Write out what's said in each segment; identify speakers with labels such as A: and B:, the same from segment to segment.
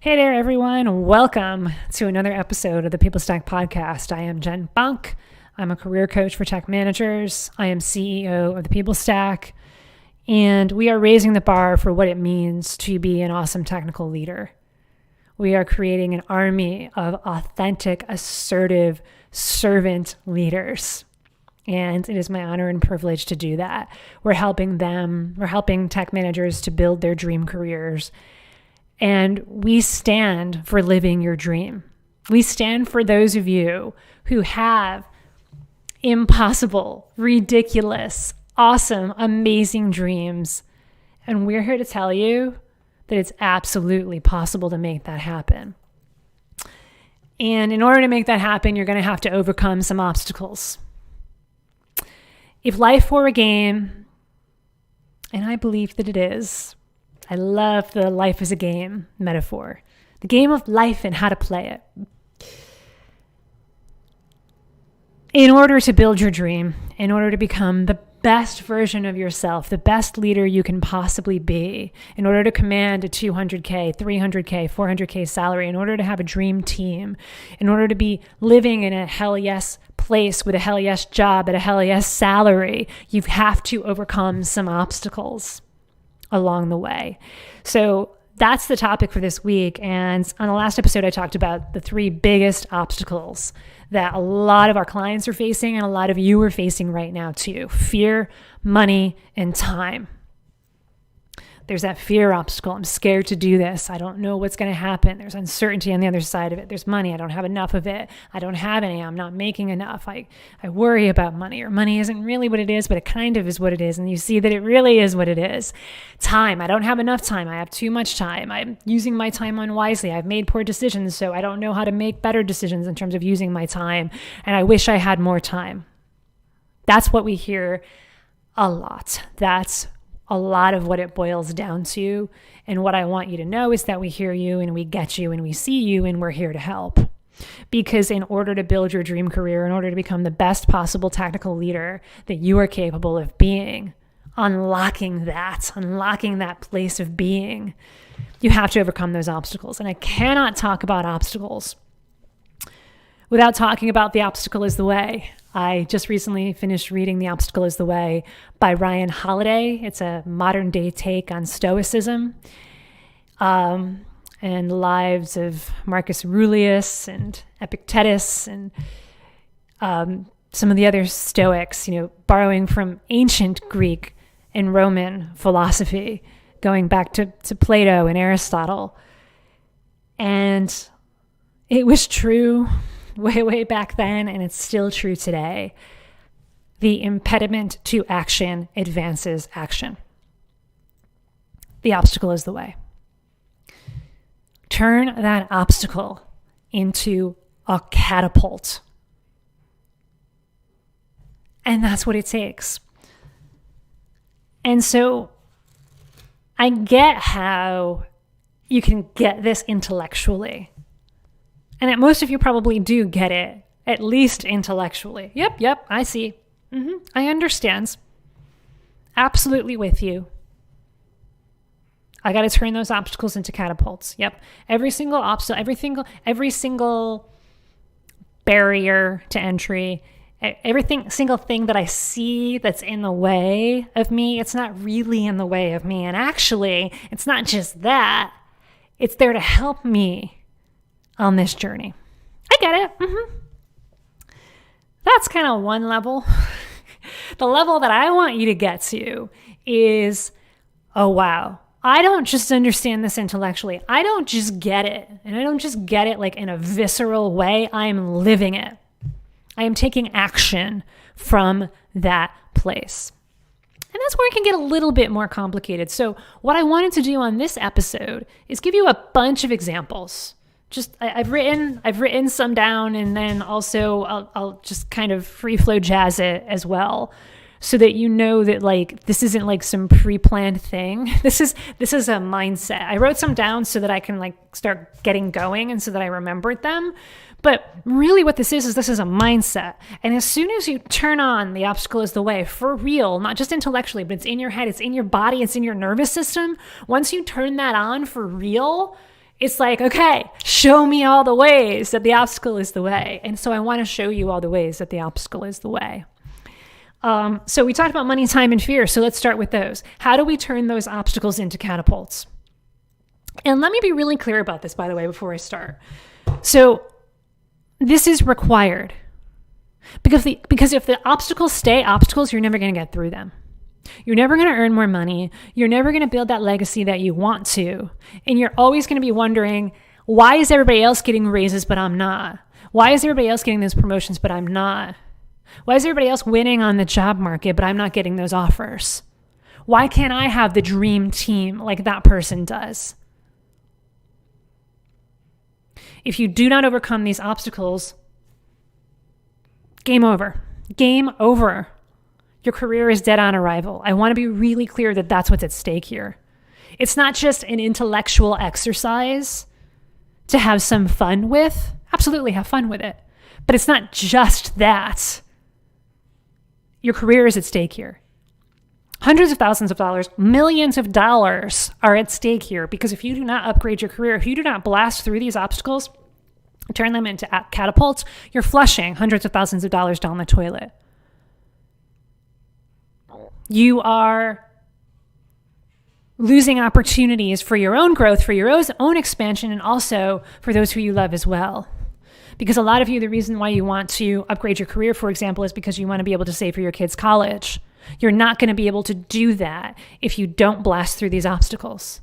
A: Hey there, everyone. Welcome to another episode of the People Stack Podcast. I am Jen Bunk. I'm a career coach for tech managers. I am CEO of the People Stack, and we are raising the bar for what it means to be an awesome technical leader. We are creating an army of authentic, assertive, servant leaders. And it is my honor and privilege to do that. We're helping tech managers to build their dream careers. And we stand for living your dream. We stand for those of you who have impossible, ridiculous, awesome, amazing dreams. And we're here to tell you that it's absolutely possible to make that happen. And in order to make that happen, you're going to have to overcome some obstacles. If life were a game, and I believe that it is, I love the life is a game metaphor. The game of life and how to play it. In order to build your dream, in order to become the best version of yourself, the best leader you can possibly be, in order to command a 200K, 300K, 400K salary, in order to have a dream team, in order to be living in a hell yes place with a hell yes job at a hell yes salary, you have to overcome some obstacles along the way. So that's the topic for this week. And on the last episode, I talked about the three biggest obstacles that a lot of our clients are facing and a lot of you are facing right now too: fear, money, and time. There's that fear obstacle. I'm scared to do this. I don't know what's going to happen. There's uncertainty on the other side of it. There's money. I don't have enough of it. I don't have any. I'm not making enough. I worry about money, or money isn't really what it is, but it kind of is what it is. And you see that it really is what it is. Time. I don't have enough time. I have too much time. I'm using my time unwisely. I've made poor decisions, so I don't know how to make better decisions in terms of using my time. And I wish I had more time. That's what we hear a lot. That's a lot of what it boils down to. And what I want you to know is that we hear you and we get you and we see you and we're here to help. Because in order to build your dream career, in order to become the best possible technical leader that you are capable of being, unlocking that place of being, you have to overcome those obstacles. And I cannot talk about obstacles without talking about The Obstacle is the Way. I just recently finished reading The Obstacle is the Way by Ryan Holiday. It's a modern day take on Stoicism and lives of Marcus Aurelius and Epictetus and some of the other Stoics, borrowing from ancient Greek and Roman philosophy, going back to Plato and Aristotle. And it was true way back then, and it's still true today. The impediment to action advances action. The obstacle is the way. Turn that obstacle into a catapult. And that's what it takes. And so I get how you can get this intellectually. And that most of you probably do get it, at least intellectually. Yep, I see. I understand. Absolutely with you. I got to turn those obstacles into catapults. Yep. Every single obstacle, every single barrier to entry, single thing that I see that's in the way of me, it's not really in the way of me. And actually, it's not just that. It's there to help me on this journey. I get it. That's kind of one level. The level that I want you to get to is, oh wow, I don't just understand this intellectually. I don't just get it. And I don't just get it like in a visceral way. I am living it. I am taking action from that place. And that's where it can get a little bit more complicated. So what I wanted to do on this episode is give you a bunch of examples. I've written some down, and then also I'll just kind of free flow jazz it as well, so that you know that like this isn't like some pre-planned thing. This is a mindset. I wrote some down so that I can like start getting going and so that I remembered them. But really what this is this is a mindset. And as soon as you turn on the obstacle is the way for real, not just intellectually, but it's in your head, it's in your body, it's in your nervous system. Once you turn that on for real, It's like, okay, show me all the ways that the obstacle is the way. And so I want to show you all the ways that the obstacle is the way. So we talked about money, time, and fear. So let's start with those. How do we turn those obstacles into catapults? And let me be really clear about this, by the way, before I start. So this is required. Because if the obstacles stay obstacles, you're never going to get through them. You're never going to earn more money. You're never going to build that legacy that you want to. And you're always going to be wondering, why is everybody else getting raises, but I'm not? Why is everybody else getting those promotions, but I'm not? Why is everybody else winning on the job market, but I'm not getting those offers? Why can't I have the dream team like that person does? If you do not overcome these obstacles, game over. Game over. Your career is dead on arrival. I want to be really clear that that's what's at stake here. It's not just an intellectual exercise to have some fun with. Absolutely have fun with it. But it's not just that. Your career is at stake here. Hundreds of thousands of dollars, millions of dollars are at stake here, because if you do not upgrade your career, if you do not blast through these obstacles, turn them into catapults, you're flushing hundreds of thousands of dollars down the toilet. You are losing opportunities for your own growth, for your own expansion, and also for those who you love as well. Because a lot of you, the reason why you want to upgrade your career, for example, is because you want to be able to save for your kids' college. You're not going to be able to do that if you don't blast through these obstacles.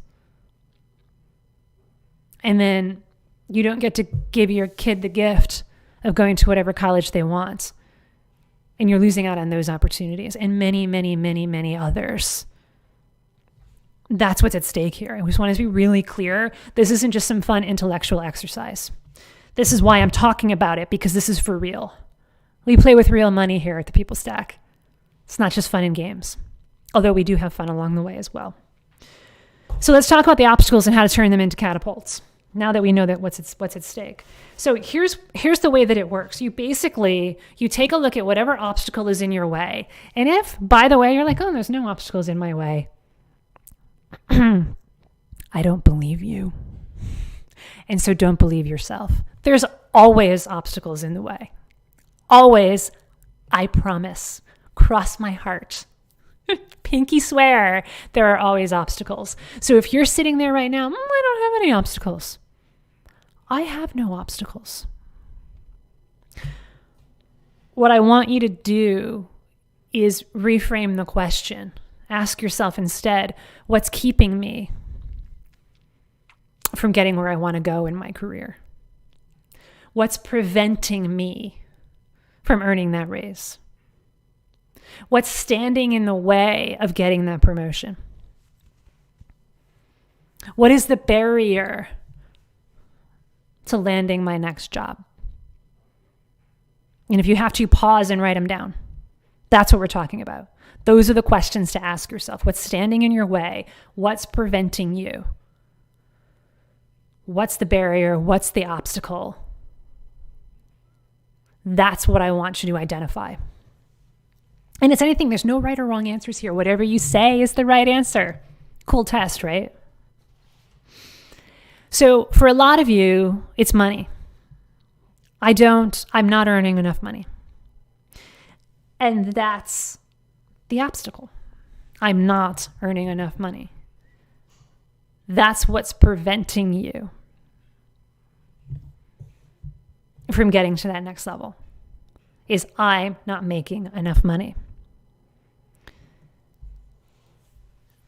A: And then you don't get to give your kid the gift of going to whatever college they want. And you're losing out on those opportunities and many, many, many, many others. That's what's at stake here. I just want to be really clear. This isn't just some fun intellectual exercise. This is why I'm talking about it, because this is for real. We play with real money here at the People Stack. It's not just fun and games, although we do have fun along the way as well. So let's talk about the obstacles and how to turn them into catapults, now that we know that what's at stake. So here's the way that it works. You take a look at whatever obstacle is in your way. And if, by the way, you're like, oh, there's no obstacles in my way, I don't believe you. And so don't believe yourself. There's always obstacles in the way. Always, I promise. Cross my heart. Pinky swear, there are always obstacles. So if you're sitting there right now, I don't have any obstacles. I have no obstacles. What I want you to do is reframe the question. Ask yourself instead, what's keeping me from getting where I want to go in my career? What's preventing me from earning that raise? What's standing in the way of getting that promotion? What is the barrier to landing my next job? And if you have to, pause and write them down. That's what we're talking about. Those are the questions to ask yourself. What's standing in your way? What's preventing you? What's the barrier? What's the obstacle? That's what I want you to identify. And it's anything, there's no right or wrong answers here. Whatever you say is the right answer. Cool test, right? So for a lot of you, it's money. I'm not earning enough money. And that's the obstacle. I'm not earning enough money. That's what's preventing you from getting to that next level, is I'm not making enough money.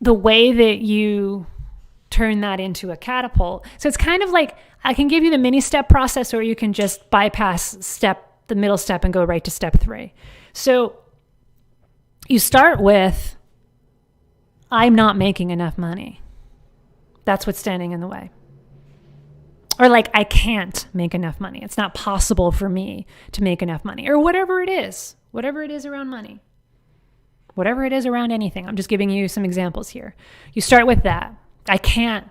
A: The way that you turn that into a catapult. So it's kind of like, I can give you the MiniStep process, or you can just bypass the middle step and go right to step 3. So you start with, I'm not making enough money. That's what's standing in the way. Or like, I can't make enough money. It's not possible for me to make enough money, or whatever it is around money. Whatever it is around anything. I'm just giving you some examples here. You start with that. I can't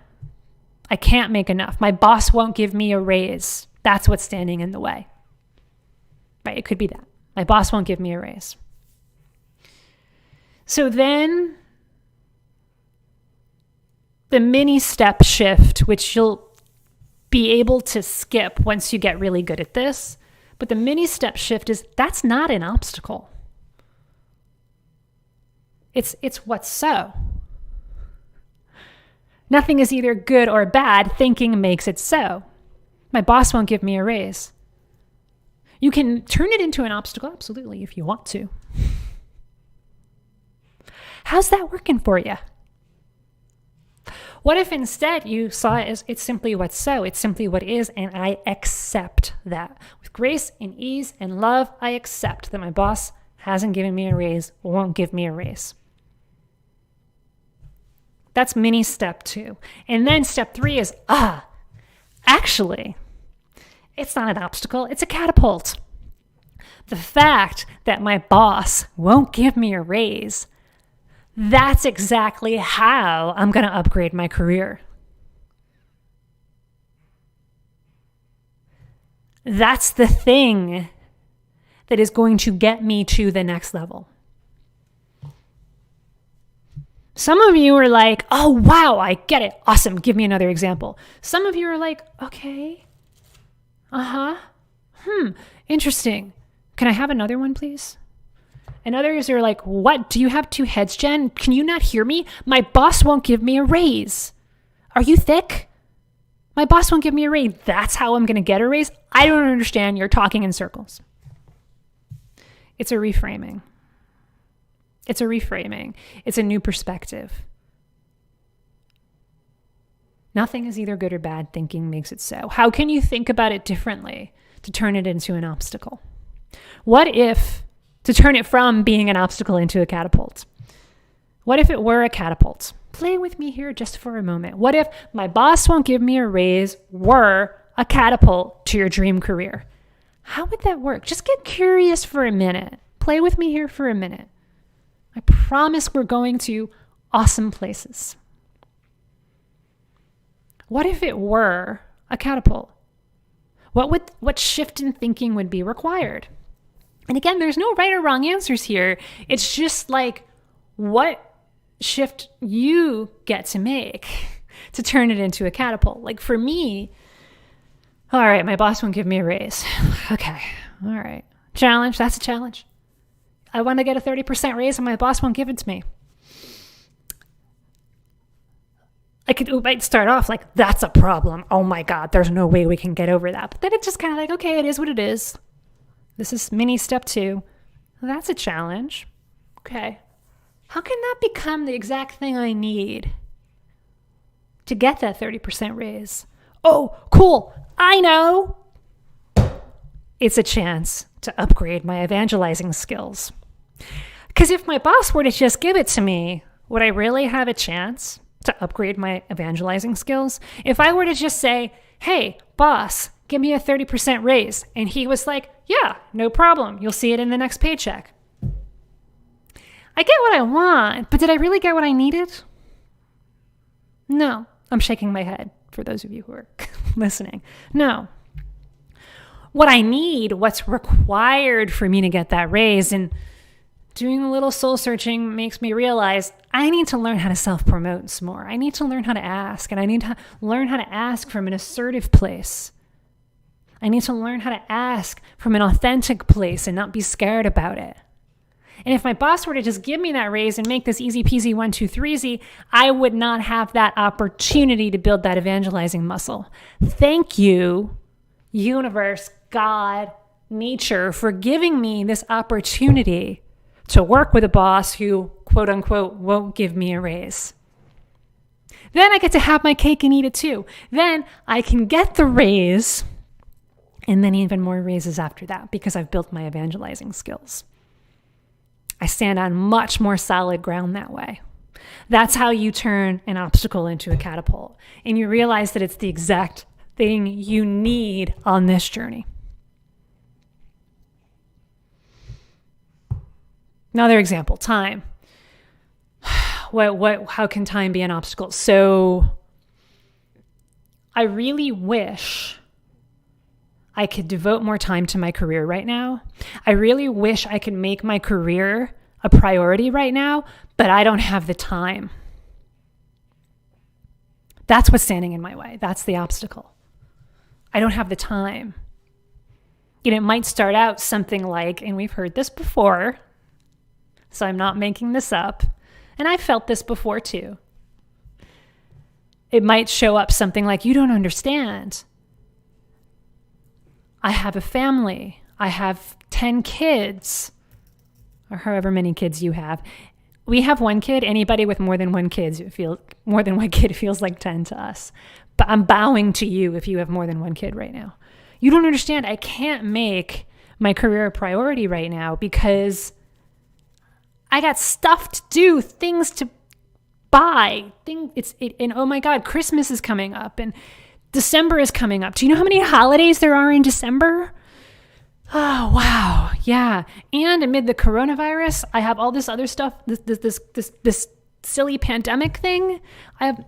A: make enough. My boss won't give me a raise. That's what's standing in the way. Right? It could be that. My boss won't give me a raise. So then the MiniStep Shift, which you'll be able to skip once you get really good at this. But the MiniStep Shift that's not an obstacle. It's what's so. Nothing is either good or bad. Thinking makes it so. My boss won't give me a raise. You can turn it into an obstacle, absolutely, if you want to. How's that working for you? What if instead you saw it as it's simply what's so, it's simply what is, and I accept that. With grace and ease and love, I accept that my boss hasn't given me a raise, won't give me a raise. That's mini step 2. And then step 3 is, actually, it's not an obstacle, it's a catapult. The fact that my boss won't give me a raise, that's exactly how I'm going to upgrade my career. That's the thing that is going to get me to the next level. Some of you are like, oh, wow, I get it. Awesome. Give me another example. Some of you are like, okay. Interesting. Can I have another one, please? And others are like, what? Do you have 2 heads, Jen? Can you not hear me? My boss won't give me a raise. Are you thick? My boss won't give me a raise. That's how I'm going to get a raise? I don't understand. You're talking in circles. It's a reframing. It's a new perspective. Nothing is either good or bad. Thinking makes it so. How can you think about it differently to turn it into an obstacle? What if, to turn it from being an obstacle into a catapult? What if it were a catapult? Play with me here just for a moment. What if my boss won't give me a raise were a catapult to your dream career? How would that work? Just get curious for a minute. Play with me here for a minute. I promise we're going to awesome places. What if it were a catapult? What shift in thinking would be required? And again, there's no right or wrong answers here. It's just like what shift you get to make to turn it into a catapult. Like for me, all right, my boss won't give me a raise. Okay, all right. Challenge, that's a challenge. I want to get a 30% raise and my boss won't give it to me. It might start off like, that's a problem. Oh my God, there's no way we can get over that. But then it's just kind of like, okay, it is what it is. This is mini step 2. That's a challenge. Okay. How can that become the exact thing I need to get that 30% raise? Oh, cool. I know. It's a chance to upgrade my evangelizing skills. Because if my boss were to just give it to me, would I really have a chance to upgrade my evangelizing skills? If I were to just say, hey, boss, give me a 30% raise. And he was like, yeah, no problem. You'll see it in the next paycheck. I get what I want, but did I really get what I needed? No. I'm shaking my head for those of you who are listening. No. What I need, what's required for me to get that raise, and doing a little soul searching makes me realize I need to learn how to self-promote some more. I need to learn how to ask, and I need to learn how to ask from an assertive place. I need to learn how to ask from an authentic place and not be scared about it. And if my boss were to just give me that raise and make this easy peasy 1, 2, 3-zy, I would not have that opportunity to build that evangelizing muscle. Thank you, universe, God, nature, for giving me this opportunity to work with a boss who, quote unquote, won't give me a raise. Then I get to have my cake and eat it too. Then I can get the raise and then even more raises after that because I've built my evangelizing skills. I stand on much more solid ground that way. That's how you turn an obstacle into a catapult. And you realize that it's the exact thing you need on this journey. Another example, time. How can time be an obstacle? So I really wish I could devote more time to my career right now. I really wish I could make my career a priority right now, but I don't have the time. That's what's standing in my way. That's the obstacle. I don't have the time. It might start out something like, and we've heard this before, so I'm not making this up, and I felt this before too. It might show up something like, you don't understand. I have a family. I have 10 kids, or however many kids you have. We have one kid. Anybody with more than one kid feels like 10 to us. But I'm bowing to you if you have more than one kid right now. You don't understand. I can't make my career a priority right now because I got stuff to do, things to buy. And oh my God, Christmas is coming up and December is coming up. Do you know how many holidays there are in December? Oh, wow. Yeah. And amid the coronavirus, I have all this other stuff, this silly pandemic thing.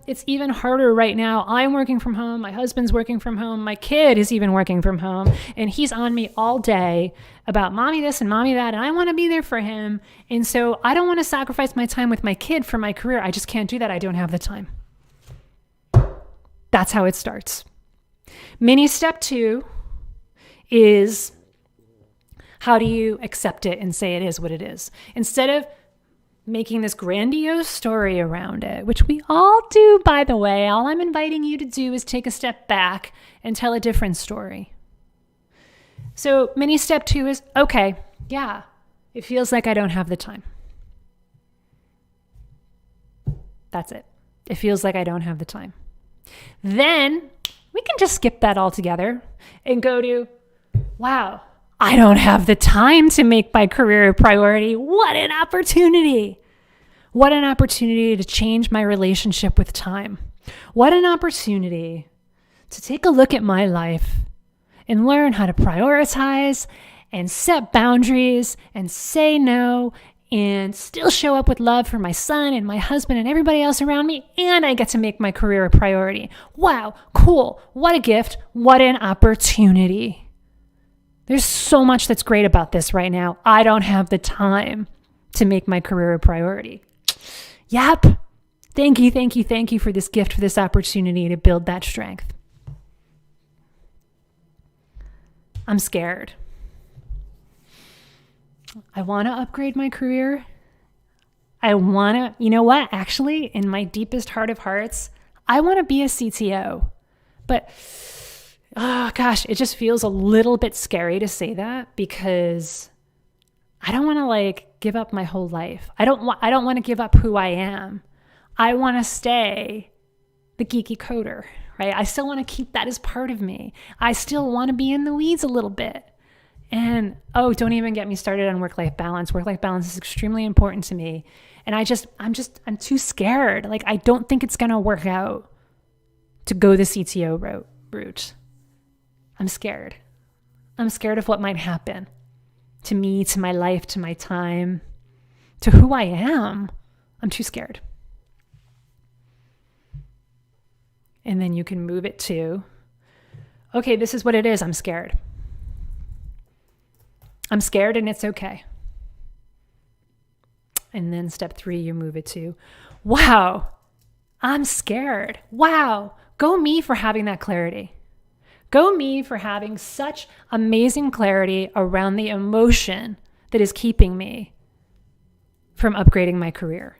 A: It's even harder right now. I'm working from home. My husband's working from home. My kid is even working from home. And he's on me all day about mommy this and mommy that. And I want to be there for him. And so I don't want to sacrifice my time with my kid for my career. I just can't do that. I don't have the time. That's how it starts. Mini step 2 is, how do you accept it and say it is what it is? Instead of making this grandiose story around it, which we all do, by the way, all I'm inviting you to do is take a step back and tell a different story. So mini step 2 is, okay, yeah, it feels like I don't have the time. That's it. It feels like I don't have the time. Then we can just skip that altogether and go to, wow, I don't have the time to make my career a priority. What an opportunity. What an opportunity to change my relationship with time. What an opportunity to take a look at my life and learn how to prioritize and set boundaries and say no and still show up with love for my son and my husband and everybody else around me. And I get to make my career a priority. Wow, cool. What a gift. What an opportunity. There's so much that's great about this right now. I don't have the time to make my career a priority. Yep. Thank you for this gift, for this opportunity to build that strength. I'm scared. I want to upgrade my career. I want to, you know what? Actually, in my deepest heart of hearts, I want to be a CTO. But oh gosh, it just feels a little bit scary to say that because I don't want to give up my whole life. I don't want to give up who I am. I want to stay the geeky coder, right? I still want to keep that as part of me. I still want to be in the weeds a little bit. And don't even get me started on work-life balance. Work-life balance is extremely important to me. And I'm too scared. I don't think it's going to work out to go the CTO route. I'm scared. I'm scared of what might happen to me, to my life, to my time, to who I am. I'm too scared. And then you can move it to, okay, this is what it is. I'm scared. I'm scared and it's okay. And then step 3, you move it to, wow, I'm scared. Wow. Go me for having that clarity. Go me for having such amazing clarity around the emotion that is keeping me from upgrading my career.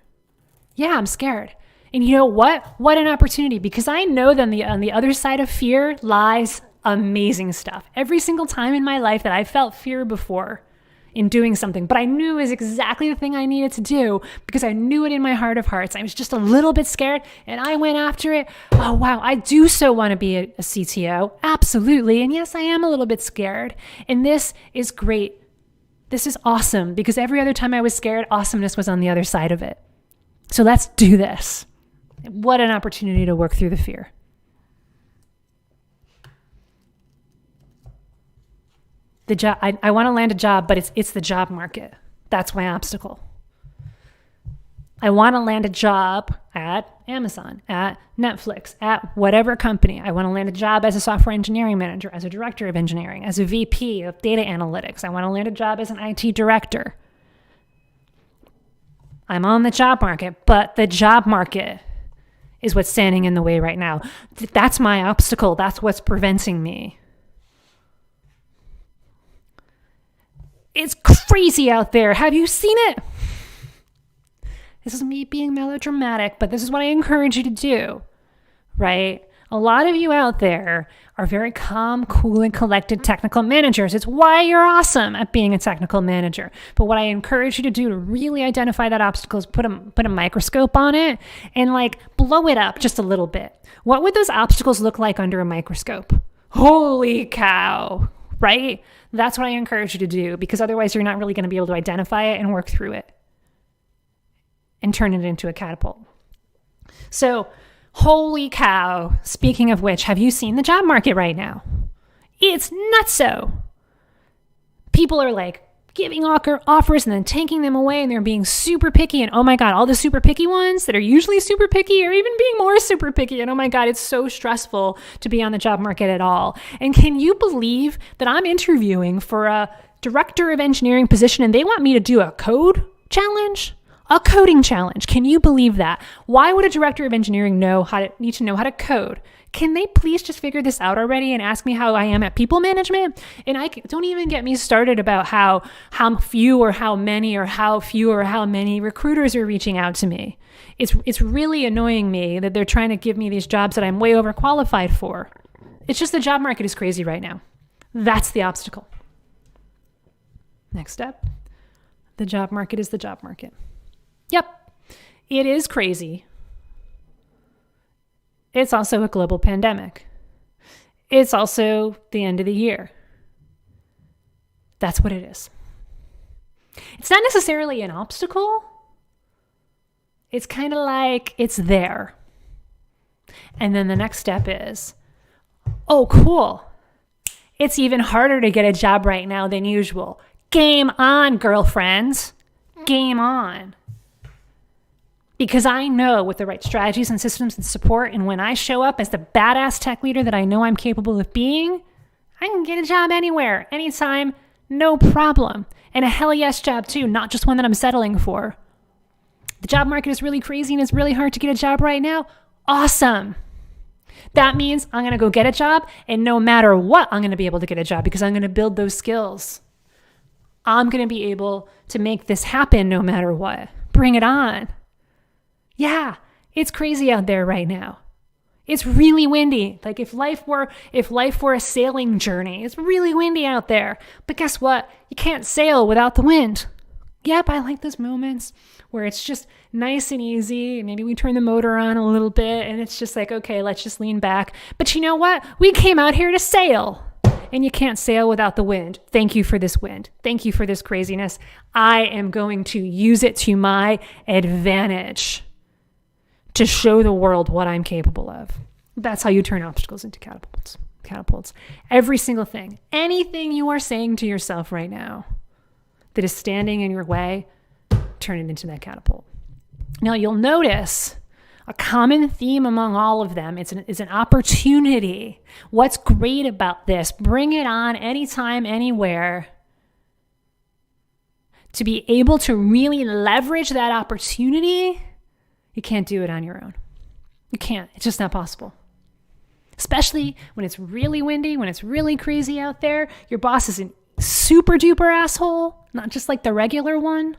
A: Yeah, I'm scared. And you know what? What an opportunity, because I know that on the other side of fear lies amazing stuff. Every single time in my life that I felt fear before in doing something, but I knew it was exactly the thing I needed to do because I knew it in my heart of hearts. I was just a little bit scared and I went after it. Oh, wow. I do so want to be a CTO. Absolutely. And yes, I am a little bit scared. And this is great. This is awesome because every other time I was scared, awesomeness was on the other side of it. So let's do this. What an opportunity to work through the fear. The job, I want to land a job, but it's the job market. That's my obstacle. I want to land a job at Amazon, at Netflix, at whatever company. I want to land a job as a software engineering manager, as a director of engineering, as a VP of data analytics. I want to land a job as an IT director. I'm on the job market, but the job market is what's standing in the way right now. That's my obstacle. That's what's preventing me. It's crazy out there. Have you seen it? This is me being melodramatic, but this is what I encourage you to do, right? A lot of you out there are very calm, cool, and collected technical managers. It's why you're awesome at being a technical manager. But what I encourage you to do to really identify that obstacle is put a microscope on it and like blow it up just a little bit. What would those obstacles look like under a microscope? Holy cow, right? That's what I encourage you to do, because otherwise you're not really going to be able to identify it and work through it and turn it into a catapult. So, holy cow, speaking of which, have you seen the job market right now? It's nutso. People are like giving offers and then taking them away, and they're being super picky. And oh my God, all the super picky ones that are usually super picky are even being more super picky. And oh my God, it's so stressful to be on the job market at all. And can you believe that I'm interviewing for a director of engineering position and they want me to do a code challenge? A coding challenge. Can you believe that? Why would a director of engineering need to know how to code? Can they please just figure this out already and ask me how I am at people management? And don't even get me started about how few or how many recruiters are reaching out to me. It's really annoying me that they're trying to give me these jobs that I'm way overqualified for. It's just the job market is crazy right now. That's the obstacle. Next step. The job market is the job market. Yep, it is crazy. It's also a global pandemic. It's also the end of the year. That's what it is. It's not necessarily an obstacle. It's kind of like it's there. And then the next step is, oh, cool. It's even harder to get a job right now than usual. Game on, girlfriends. Game on. Because I know with the right strategies and systems and support, and when I show up as the badass tech leader that I know I'm capable of being, I can get a job anywhere, anytime, no problem. And a hell yes job too, not just one that I'm settling for. The job market is really crazy and it's really hard to get a job right now. Awesome. That means I'm going to go get a job, and no matter what, I'm going to be able to get a job because I'm going to build those skills. I'm going to be able to make this happen no matter what. Bring it on. Yeah, it's crazy out there right now. It's really windy. Like if life were a sailing journey, it's really windy out there. But guess what? You can't sail without the wind. Yep, I like those moments where it's just nice and easy. Maybe we turn the motor on a little bit and it's just like, okay, let's just lean back. But you know what? We came out here to sail. And you can't sail without the wind. Thank you for this wind. Thank you for this craziness. I am going to use it to my advantage to show the world what I'm capable of. That's how you turn obstacles into catapults. Catapults. Every single thing. Anything you are saying to yourself right now that is standing in your way, turn it into that catapult. Now you'll notice a common theme among all of them is an opportunity. What's great about this? Bring it on anytime, anywhere. To be able to really leverage that opportunity, you can't do it on your own. You can't. It's just not possible. Especially when it's really windy, when it's really crazy out there. Your boss is a super duper asshole, not just like the regular one.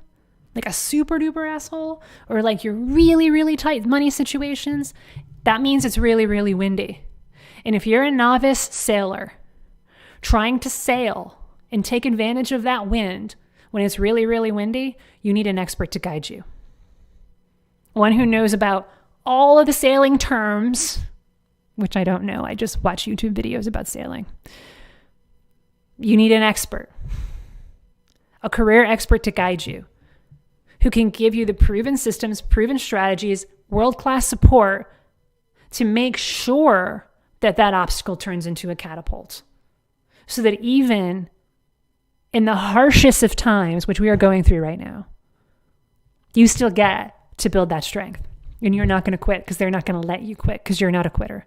A: Like a super duper asshole, or like you're really, really tight money situations, that means it's really, really windy. And if you're a novice sailor trying to sail and take advantage of that wind when it's really, really windy, you need an expert to guide you. One who knows about all of the sailing terms, which I don't know. I just watch YouTube videos about sailing. You need an expert, a career expert to guide you, who can give you the proven systems, proven strategies, world-class support to make sure that that obstacle turns into a catapult. So that even in the harshest of times, which we are going through right now, you still get to build that strength. And you're not going to quit because they're not going to let you quit because you're not a quitter.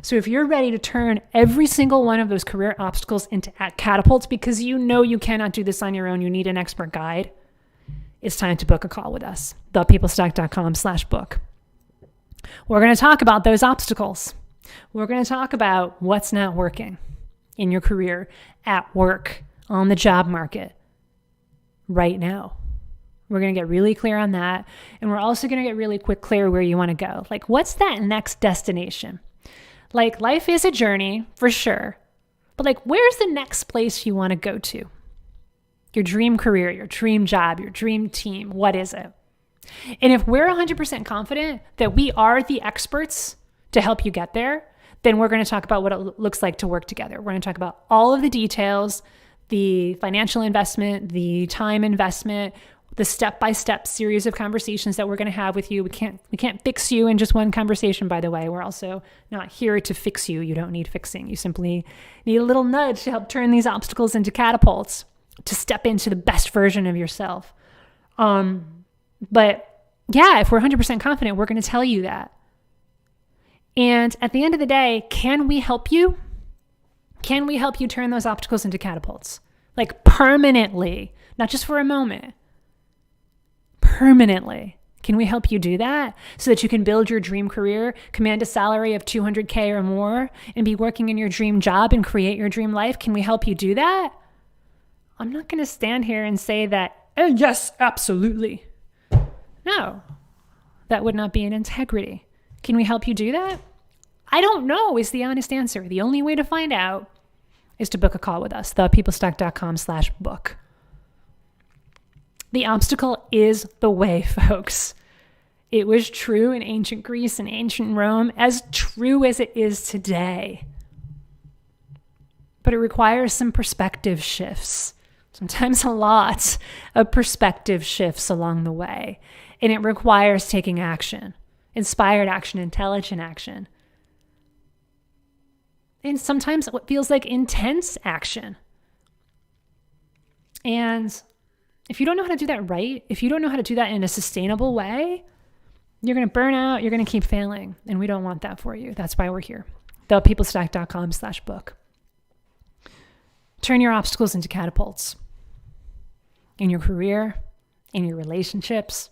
A: So if you're ready to turn every single one of those career obstacles into catapults because you know you cannot do this on your own, you need an expert guide, it's time to book a call with us. thepeoplestock.com/book. We're going to talk about those obstacles. We're going to talk about what's not working in your career, at work, on the job market right now. We're going to get really clear on that. And we're also going to get really clear where you want to go. Like, what's that next destination? Like, life is a journey for sure. But like, where's the next place you want to go to? Your dream career, your dream job, your dream team. What is it? And if we're 100% confident that we are the experts to help you get there, then we're going to talk about what it looks like to work together. We're going to talk about all of the details, the financial investment, the time investment, the step-by-step series of conversations that we're going to have with you. We can't fix you in just one conversation, by the way. We're also not here to fix you. You don't need fixing. You simply need a little nudge to help turn these obstacles into catapults, to step into the best version of yourself. But yeah, if we're 100% confident, we're going to tell you that. And at the end of the day, can we help you? Can we help you turn those obstacles into catapults? Like permanently, not just for a moment. Permanently. Can we help you do that so that you can build your dream career, command a salary of $200K or more, and be working in your dream job and create your dream life? Can we help you do that? I'm not going to stand here and say that, oh, yes, absolutely. No, that would not be an integrity. Can we help you do that? I don't know is the honest answer. The only way to find out is to book a call with us, thepeoplestock.com/book. The obstacle is the way, folks. It was true in ancient Greece and ancient Rome, as true as it is today. But it requires some perspective shifts, sometimes a lot of perspective shifts along the way. And it requires taking action, inspired action, intelligent action. And sometimes what feels like intense action. And if you don't know how to do that right, if you don't know how to do that in a sustainable way, you're going to burn out, you're going to keep failing. And we don't want that for you. That's why we're here. thepeoplestock.com/book. Turn your obstacles into catapults. In your career, in your relationships,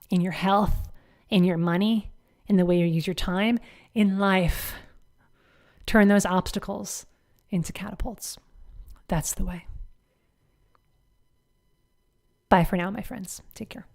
A: in your health, in your money, in the way you use your time, in life. Turn those obstacles into catapults. That's the way. Bye for now, my friends. Take care.